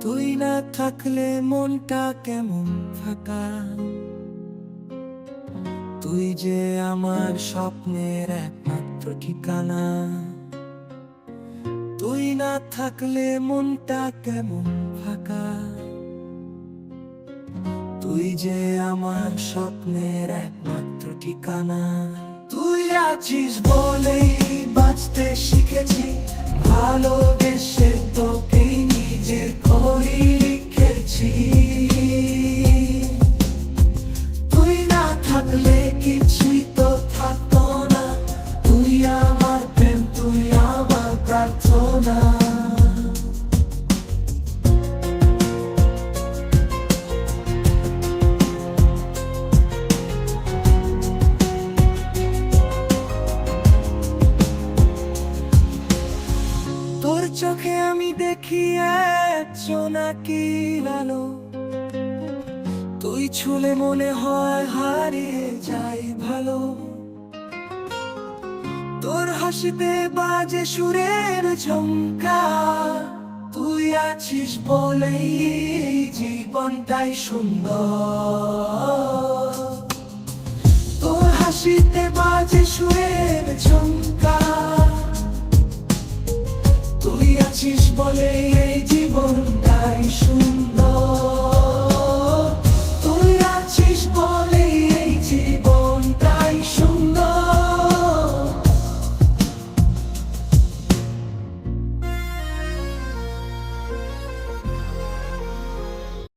তুই না থাকলে মনটা কেমন ফাঁকা। তুই যে আমার স্বপ্নের একমাত্র ঠিকানা। তুই না থাকলে মনটা কেমন ফাঁকা। তুই যে আমার স্বপ্নের একমাত্র ঠিকানা। তুই আছিস বলেই বাঁচতে শিখেছি, ভালোবেসে তোকেই নিজের করে রেখেছি। তুই না থাকলে কিছুই তো থাকতো না। তুই আমার প্রেম, তুই আমার প্রার্থনা। তোর চোখে আমি দেখি এক জোনাকির আলো। তুই ছুলে মনে হয় হারিয়ে যাই ভালো। তোর হাসিতে বাজে সুরের ঝংকা। তুই আছিস বলেই জীবনটাই সুন্দর। তোর হাসিতে বাজে সুরের ঝংকা। তুই আছিস বলেই এই জীবন